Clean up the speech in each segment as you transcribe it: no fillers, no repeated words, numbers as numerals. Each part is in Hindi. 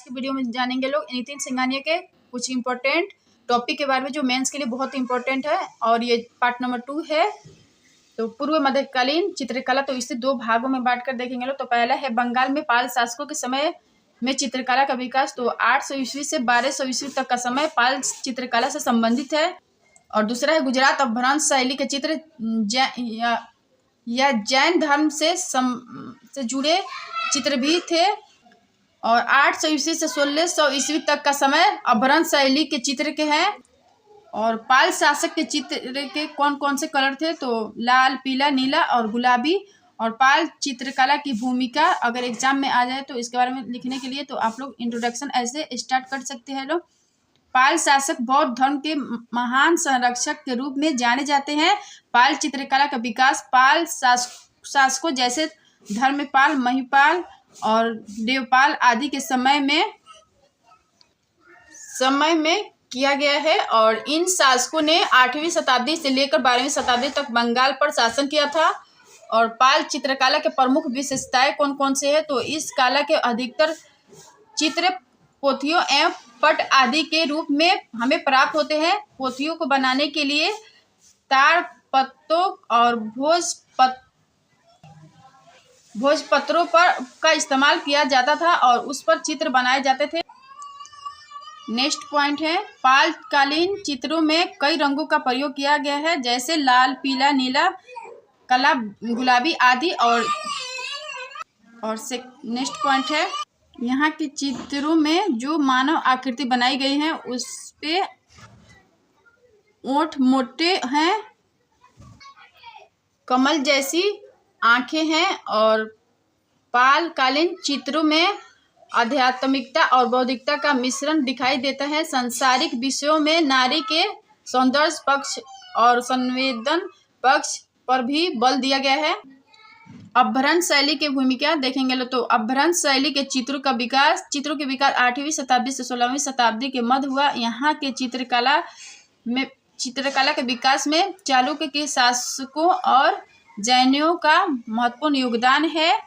की वीडियो में जानेंगे लोग नितिन सिंघानिया के कुछ इम्पोर्टेंट टॉपिक के बारे में जो मेंस के लिए बहुत इंपॉर्टेंट है। और ये पार्ट नंबर 2 है। तो पूर्व मध्यकालीन चित्रकला, तो इसे 2 भागों में बांट कर देखेंगे लोग। तो पहला है बंगाल में पाल शासकों के समय में चित्रकला का विकास। तो 800 ईस्वी से 1200 ईस्वी तक का समय पाल चित्रकला से संबंधित है। और दूसरा है गुजरात अपभ्रंश शैली के चित्र या जैन धर्म से जुड़े चित्र भी थे। और 800 ईस्वी से 1600 ईस्वी तक का समय अपभ्रंश शैली के चित्र के हैं। और पाल शासक के चित्र के कौन कौन से कलर थे, तो लाल, पीला, नीला और गुलाबी। और पाल चित्रकला की भूमिका अगर एग्जाम में आ जाए तो इसके बारे में लिखने के लिए तो आप लोग इंट्रोडक्शन ऐसे स्टार्ट कर सकते हैं लोग। पाल शासक बौद्ध धर्म के महान संरक्षक के रूप में जाने जाते हैं। पाल चित्रकला का विकास पाल शासकों जैसे धर्मपाल, महिपाल और देवपाल आदि के समय में किया गया है। और इन शासकों ने 8वीं शताब्दी से लेकर 12वीं शताब्दी तक बंगाल पर शासन किया था। और पाल चित्रकला के प्रमुख विशेषताएं कौन कौन से हैं, तो इस कला के अधिकतर चित्र पोथियों एवं पट आदि के रूप में हमें प्राप्त होते हैं। पोथियों को बनाने के लिए ताड़ पत्तों और भोजपत्रों का इस्तेमाल किया जाता था और उस पर चित्र बनाए जाते थे। नेक्स्ट पॉइंट है, पाल कालीन चित्रों में कई रंगों का प्रयोग किया गया है, जैसे लाल, पीला, नीला, काला, गुलाबी आदि। और नेक्स्ट पॉइंट है, यहाँ के चित्रों में जो मानव आकृति बनाई गई है उस पे ओंठ मोटे हैं, कमल जैसी आंखें हैं। और पाल कालीन चित्रों में आध्यात्मिकता और बौद्धिकता का मिश्रण दिखाई देता है। सांसारिक विषयों में नारी के सौंदर्य पक्ष और संवेदन पक्ष पर भी बल दिया गया है। अपभ्रंश शैली की भूमिका देखेंगे तो अपभ्रंश शैली के चित्रों के विकास 8वीं शताब्दी से 16वीं शताब्दी के मध्य हुआ। यहाँ के चित्रकला के विकास में चालुक्य के शासकों और जैनियों का महत्वपूर्ण योगदान है।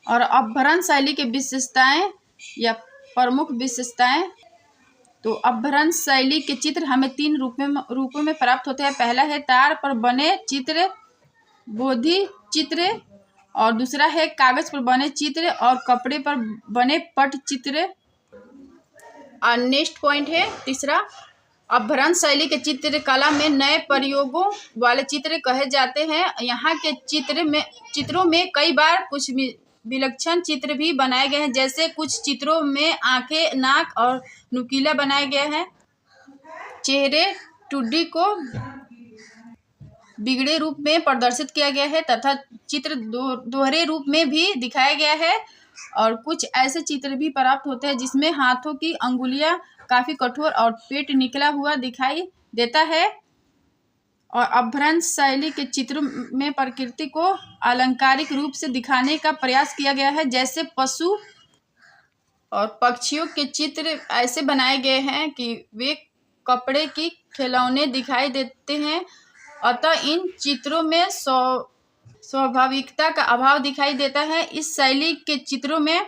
और अपभ्रंश शैली की विशेषताएं या प्रमुख विशेषताएं, तो अपभ्रंश शैली के चित्र हमें 3 रूपों में प्राप्त होते हैं। पहला है तार पर बने चित्र, बोधि चित्र। और दूसरा है कागज पर बने चित्र और कपड़े पर बने पट चित्र। और नेक्स्ट पॉइंट है तीसरा, अपभ्रंश शैली के चित्रकला में नए प्रयोगों वाले चित्र कहे जाते हैं। यहाँ के चित्रों में कई बार कुछ विलक्षण चित्र भी बनाए गए हैं, जैसे कुछ चित्रों में आंखें, नाक और नुकीला बनाया गया है। चेहरे टुड्डी को बिगड़े रूप में प्रदर्शित किया गया है तथा चित्र दोहरे रूप में भी दिखाया गया है। और कुछ ऐसे चित्र भी प्राप्त होते हैं जिसमें हाथों की अंगुलियां काफी कठोर और पेट निकला हुआ दिखाई देता है। और अपभ्रंश शैली के चित्रों में प्रकृति को अलंकारिक रूप से दिखाने का प्रयास किया गया है, जैसे पशु और पक्षियों के चित्र ऐसे बनाए गए हैं कि वे कपड़े की खिलौने दिखाई देते हैं। अतः इन चित्रों में स्वाभाविकता का अभाव दिखाई देता है। इस शैली के चित्रों में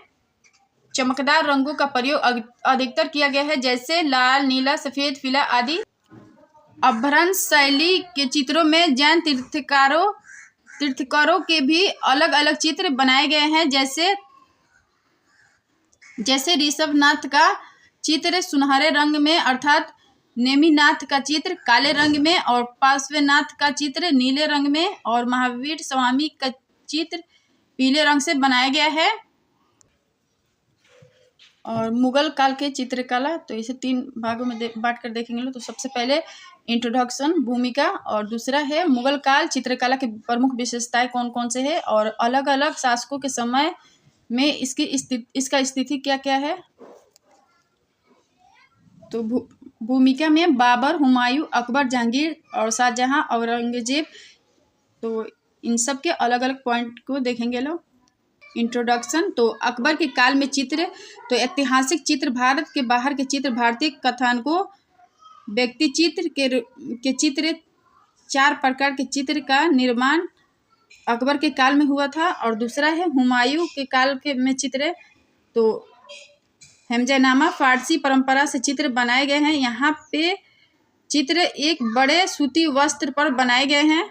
चमकदार रंगों का प्रयोग अधिकतर किया गया है, जैसे लाल, नीला, सफेद, पीला आदि। अपभ्रंश शैली के चित्रों में जैन तीर्थंकरों के भी अलग अलग चित्र बनाए गए हैं, जैसे ऋषभनाथ का चित्र सुनहरे रंग में अर्थात नेमिनाथ का चित्र काले रंग में और पार्श्वनाथ का चित्र नीले रंग में और महावीर स्वामी का चित्र पीले रंग से बनाया गया है। और मुगल काल के चित्रकला, तो इसे 3 भागों में बांट कर देखेंगे। तो सबसे पहले इंट्रोडक्शन, भूमिका, और दूसरा है मुगल काल चित्रकला की प्रमुख विशेषताएं कौन कौन से है और अलग अलग शासकों के समय में इसका स्थिति क्या क्या है। तो भूमिका में बाबर, हुमायूं, अकबर, जहांगीर और शाहजहां, औरंगजेब, तो इन सब के अलग अलग पॉइंट को देखेंगे लोग। इंट्रोडक्शन, तो अकबर के काल में चित्र, तो ऐतिहासिक चित्र, भारत के बाहर के चित्र, भारतीय कथानकों, व्यक्ति चित्र के चित्र, 4 प्रकार के चित्र का निर्माण अकबर के काल में हुआ था। और दूसरा है हुमायूं के काल में चित्र, तो हमजानामा फारसी परंपरा से चित्र बनाए गए हैं। यहाँ पे चित्र एक बड़े सूती वस्त्र पर बनाए गए हैं।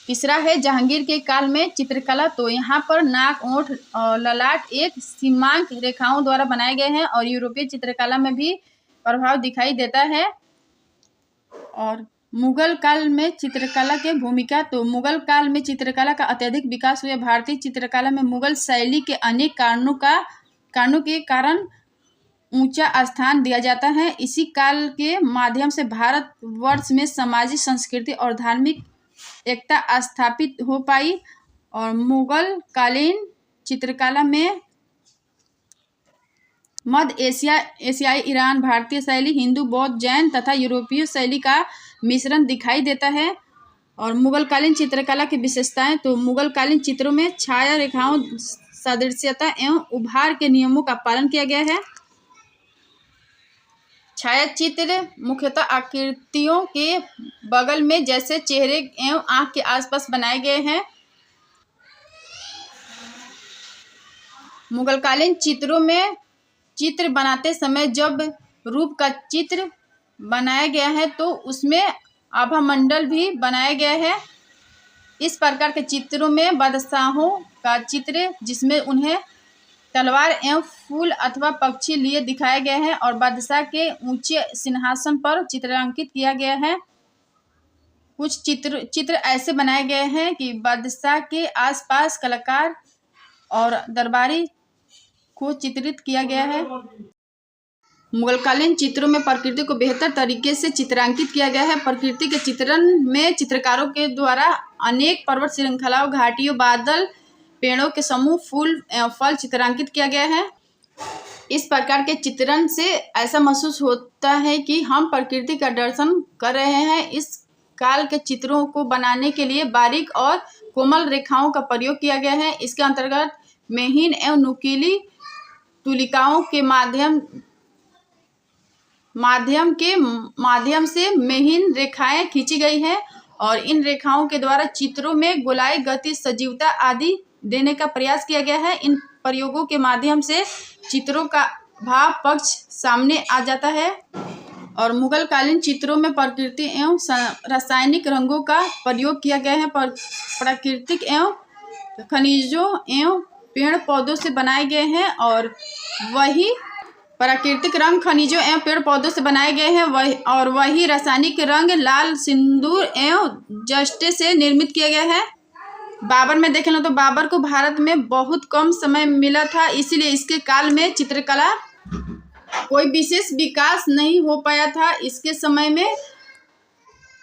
तीसरा है जहांगीर के काल में चित्रकला। तो यहाँ पर नाक, ओंठ और ललाट एक सीमांक रेखाओं द्वारा बनाए गए हैं और यूरोपीय चित्रकला में भी प्रभाव दिखाई देता है। और मुगल काल में चित्रकला की भूमिका। तो मुगल काल में चित्रकला का अत्यधिक विकास हुआ। भारतीय चित्रकला में मुगल शैली के अनेक कारणों के कारण ऊंचा स्थान दिया जाता है। इसी काल के माध्यम से भारतवर्ष में सामाजिक, संस्कृति और धार्मिक एकता स्थापित हो पाई। और मुगल कालीन चित्रकला में मध्य एशियाई, ईरान, भारतीय शैली, हिंदू, बौद्ध, जैन तथा यूरोपीय शैली का मिश्रण दिखाई देता है। और मुगल कालीन चित्रकला की विशेषताएं। तो मुगल कालीन चित्रों में छाया रेखाओं, सादृश्यता एवं उभार के नियमों का पालन किया गया है। छाया चित्र मुख्यतः आकृतियों के बगल में जैसे चेहरे एवं आंख के आसपास बनाए गए हैं। मुगल कालीन चित्रों में चित्र बनाते समय जब रूप का चित्र बनाया गया है तो उसमें आभा मंडल भी बनाया गया है। इस प्रकार के चित्रों में बादशाहों का चित्र जिसमें उन्हें तलवार एवं फूल अथवा पक्षी लिए दिखाया गया है और बादशाह के ऊंचे सिंहासन पर चित्रांकित किया गया है। कुछ चित्र ऐसे बनाए गए हैं कि बादशाह के आसपास कलाकार और दरबारी को चित्रित किया गया है। मुगलकालीन चित्रों में प्रकृति को बेहतर तरीके से चित्रांकित किया गया है। प्रकृति के चित्रण में चित्रकारों के द्वारा अनेक पर्वत श्रृंखलाओं, घाटियों, बादल, पेड़ों के समूह, फूल एवं फल चित्रांकित किया गया है। इस प्रकार के चित्रण से ऐसा महसूस होता है कि हम प्रकृति का दर्शन कर रहे हैं। इस काल के चित्रों को बनाने के लिए बारीक और कोमल रेखाओं का प्रयोग किया गया है। इसके अंतर्गत महीन एवं नुकीली तुलिकाओं के माध्यम से महीन रेखाएं खींची गई हैं और इन रेखाओं के द्वारा चित्रों में गोलाई, गति, सजीवता आदि देने का प्रयास किया गया है। इन प्रयोगों के माध्यम से चित्रों का भाव पक्ष सामने आ जाता है। और मुगल कालीन चित्रों में प्रकृति एवं रासायनिक रंगों का प्रयोग किया गया है। प्राकृतिक एवं खनिजों एवं पेड़ पौधों से बनाए गए हैं और वही प्राकृतिक रंग खनिजों एवं पेड़ पौधों से बनाए गए हैं वही रासायनिक रंग लाल, सिंदूर एवं जस्टे से निर्मित किया गया है। बाबर में देखें तो बाबर को भारत में बहुत कम समय मिला था, इसलिए इसके काल में चित्रकला कोई विशेष विकास नहीं हो पाया था। इसके समय में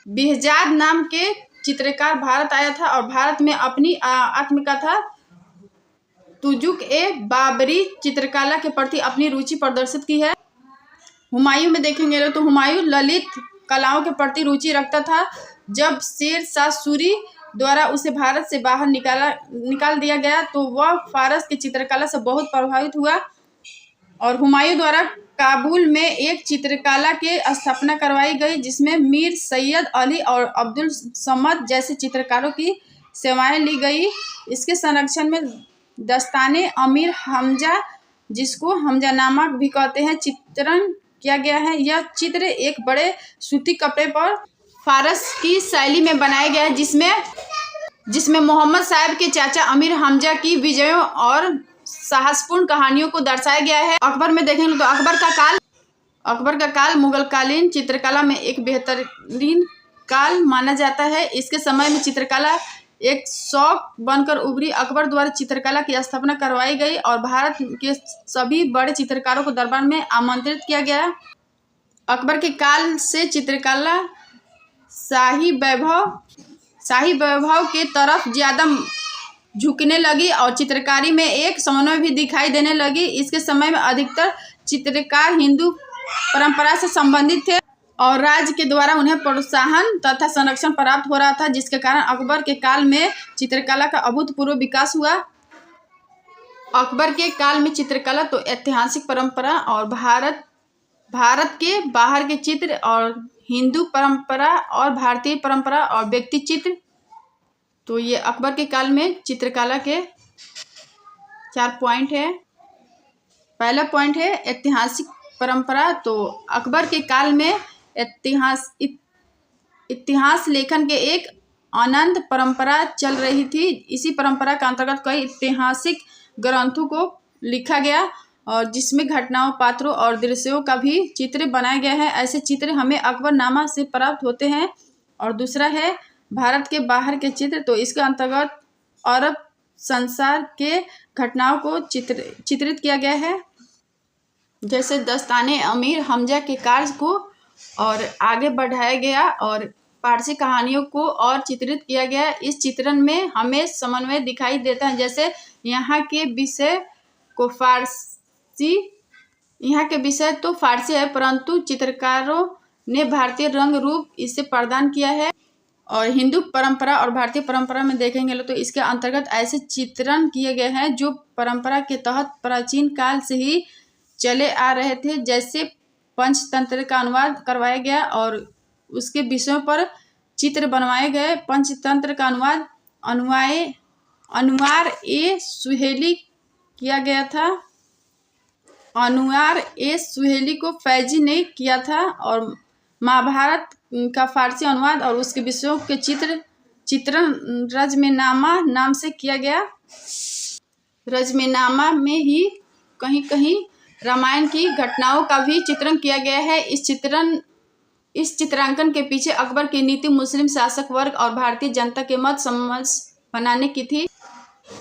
बेहजाद नाम के चित्रकार भारत आया था और भारत में अपनी आत्मकथा तुजुक ए बाबरी चित्रकला के प्रति अपनी रुचि प्रदर्शित की है। हुमायूं में देखेंगे तो हुमायूं ललित कलाओं के प्रति रुचि रखता था। जब शेर शाह सूरी द्वारा उसे भारत से बाहर निकाल दिया गया तो वह फारस की चित्रकला से बहुत प्रभावित हुआ और हुमायूं द्वारा काबुल में एक चित्रकला की स्थापना करवाई गई जिसमें मीर सैयद अली और अब्दुल समद जैसे चित्रकारों की सेवाएं ली गई। इसके संरक्षण में दस्ताने अमीर हमजा, जिसको हमजानामा भी कहते हैं, चित्रण किया गया है। यह चित्र एक बड़े सूती कपड़े पर फारस की शैली में बनाया गया है जिसमें मोहम्मद साहब के चाचा अमीर हमजा की विजयों और साहसपूर्ण कहानियों को दर्शाया गया है। अकबर में देखेंगे तो अकबर का काल मुगल कालीन चित्रकला में एक बेहतरीन काल माना जाता है। इसके समय में चित्रकला एक शौक बनकर उभरी। अकबर द्वारा चित्रकला की स्थापना करवाई गई और भारत के सभी बड़े चित्रकारों को दरबार में आमंत्रित किया गया। अकबर के काल से चित्रकला शाही वैभव के तरफ ज़्यादा झुकने लगी और चित्रकारी में एक समन्वय भी दिखाई देने लगी। इसके समय में अधिकतर चित्रकार हिंदू परंपरा से संबंधित थे और राज्य के द्वारा उन्हें प्रोत्साहन तथा संरक्षण प्राप्त हो रहा था, जिसके कारण अकबर के काल में चित्रकला का अभूतपूर्व विकास हुआ। अकबर के काल में चित्रकला तो ऐतिहासिक परंपरा और भारत के बाहर के चित्र और हिंदू परंपरा और भारतीय परंपरा और व्यक्ति चित्र, तो ये अकबर के काल में चित्रकला के 4 पॉइंट है। पहला पॉइंट है ऐतिहासिक परंपरा। तो अकबर के काल में इतिहास लेखन के एक अनंत परंपरा चल रही थी। इसी परंपरा के अंतर्गत कई ऐतिहासिक ग्रंथों को लिखा गया और जिसमें घटनाओं, पात्रों और दृश्यों का भी चित्र बनाया गया है। ऐसे चित्र हमें अकबरनामा से प्राप्त होते हैं। और दूसरा है भारत के बाहर के चित्र। तो इसके अंतर्गत अरब संसार के घटनाओं को चित्रित किया गया है, जैसे दस्ताने अमीर हमजा के कार्य को और आगे बढ़ाया गया और पारसी कहानियों को और चित्रित किया गया। इस चित्रण में हमें समन्वय दिखाई देता है, जैसे यहाँ के विषय तो फारसी है, परंतु चित्रकारों ने भारतीय रंग रूप इसे प्रदान किया है। और हिंदू परंपरा और भारतीय परंपरा में देखेंगे तो इसके अंतर्गत ऐसे चित्रण किए गए हैं जो परंपरा के तहत प्राचीन काल से ही चले आ रहे थे, जैसे पंचतंत्र का अनुवाद करवाया गया और उसके विषयों पर चित्र बनवाए गए। पंचतंत्र का अनुवाद अनुवार ए सुहेली किया गया था। अनुवार ए सुहेली को फैजी ने किया था। और महाभारत का फारसी अनुवाद और उसके विषयों के चित्रण रजमेनामा नाम से किया गया। रजमेनामा में ही कहीं कहीं रामायण की घटनाओं का भी चित्रण किया गया है। इस चित्रांकन के पीछे अकबर की नीति मुस्लिम शासक वर्ग और भारतीय जनता के मत समझ बनाने की थी।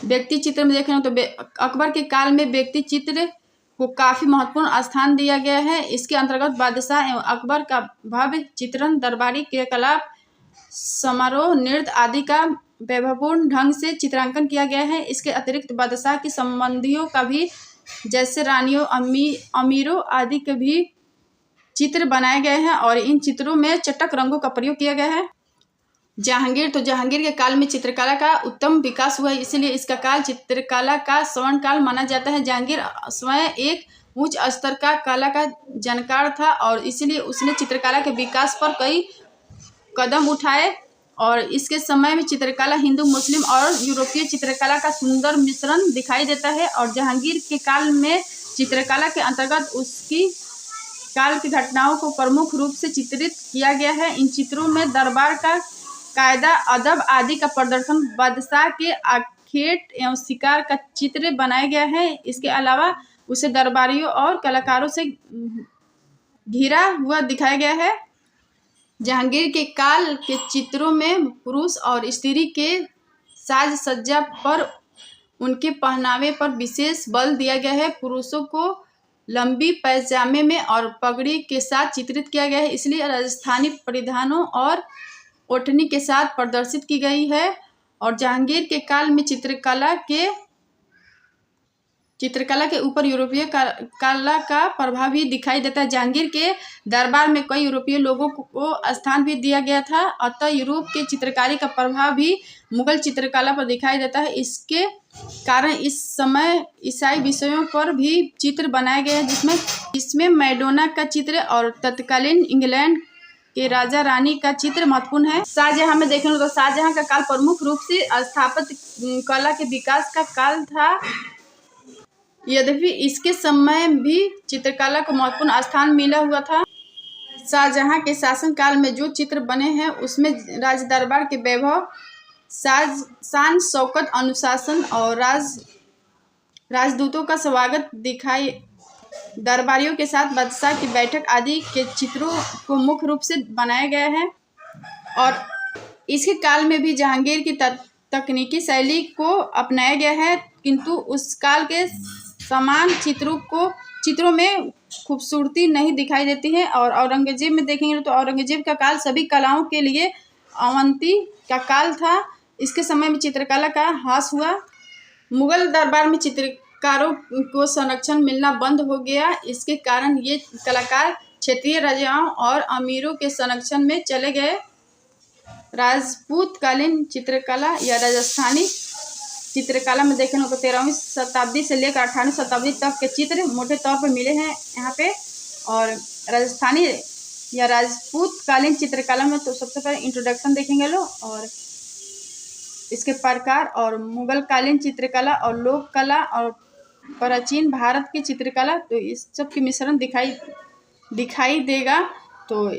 व्यक्ति चित्र में देखें तो अकबर के काल में व्यक्ति चित्र को काफी महत्वपूर्ण स्थान दिया गया है। इसके अंतर्गत बादशाह एवं अकबर का भव्य चित्रण, दरबारी क्रियाकलाप, समारोह, नृत्य आदि का वैभवपूर्ण ढंग से चित्रांकन किया गया है। इसके अतिरिक्त बादशाह की संबंधियों का भी, जैसे रानियों, अमीरों आदि के भी चित्र बनाए गए हैं और इन चित्रों में चटक रंगों का प्रयोग किया गया है। जहांगीर के काल में चित्रकला का उत्तम विकास हुआ है, इसलिए इसका काल चित्रकला का स्वर्ण काल माना जाता है। जहांगीर स्वयं एक उच्च स्तर का कला का जानकार था और इसलिए उसने चित्रकला के विकास पर कई कदम उठाए और इसके समय में चित्रकला हिंदू, मुस्लिम और यूरोपीय चित्रकला का सुंदर मिश्रण दिखाई देता है। और जहांगीर के काल में चित्रकला के अंतर्गत उसकी काल की घटनाओं को प्रमुख रूप से चित्रित किया गया है। इन चित्रों में दरबार का कायदा, अदब आदि का प्रदर्शन, बादशाह के आखेट एवं शिकार का चित्र बनाया गया है। इसके अलावा उसे दरबारियों और कलाकारों से घिरा हुआ दिखाया गया है। जहांगीर के काल के चित्रों में पुरुष और स्त्री के साज सज्जा पर, उनके पहनावे पर विशेष बल दिया गया है। पुरुषों को लंबी पैजामे में और पगड़ी के साथ चित्रित किया गया है, इसलिए राजस्थानी परिधानों और ओढ़नी के साथ प्रदर्शित की गई है। और जहांगीर के काल में चित्रकला के ऊपर यूरोपीय कला का प्रभाव भी दिखाई देता है। जहांगीर के दरबार में कई यूरोपीय लोगों को स्थान भी दिया गया था, अतः यूरोप के चित्रकारी का प्रभाव भी मुगल चित्रकला पर दिखाई देता है। इसके कारण इस समय ईसाई विषयों पर भी चित्र बनाए गए हैं, जिसमें मैडोना का चित्र और तत्कालीन इंग्लैंड के राजा रानी का चित्र महत्वपूर्ण है। शाहजहां में देखें तो शाहजहां का काल प्रमुख रूप से स्थापत्य कला के विकास का काल था। यद्यपि इसके समय भी चित्रकला को महत्वपूर्ण स्थान मिला हुआ था। शाहजहां के शासन काल में जो चित्र बने हैं उसमें राज दरबार के वैभव, शान शौकत, अनुशासन और राजदूतों का स्वागत दिखाई, दरबारियों के साथ बादशाह की बैठक आदि के चित्रों को मुख्य रूप से बनाया गया है। और इसके काल में भी जहांगीर की तकनीकी शैली को अपनाया गया है, किंतु उस काल के समान चित्रों में खूबसूरती नहीं दिखाई देती है। और औरंगजेब में देखेंगे तो औरंगजेब का काल सभी कलाओं के लिए अवंती का काल था। इसके समय में चित्रकला का ह्रास हुआ। मुगल दरबार में चित्रकारों को संरक्षण मिलना बंद हो गया। इसके कारण ये कलाकार क्षेत्रीय राजाओं और अमीरों के संरक्षण में चले गए। राजपूतकालीन चित्रकला या राजस्थानी चित्रकला में देखें तो 13वीं शताब्दी से लेकर 18वीं शताब्दी तक के चित्र मोटे तौर पर मिले हैं यहाँ पे। और राजस्थानी या राजपूतकालीन चित्रकला में तो सबसे पहले इंट्रोडक्शन देखेंगे लोग और इसके प्रकार, और मुगल कालीन चित्रकला और लोक कला और प्राचीन भारत की चित्रकला, तो इस सब की मिश्रण दिखाई देगा। तो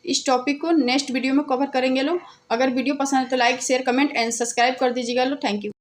इस टॉपिक को नेक्स्ट वीडियो में कवर करेंगे लोग। अगर वीडियो पसंद है तो like share comment and subscribe कर दीजिएगा लोग। Thank you.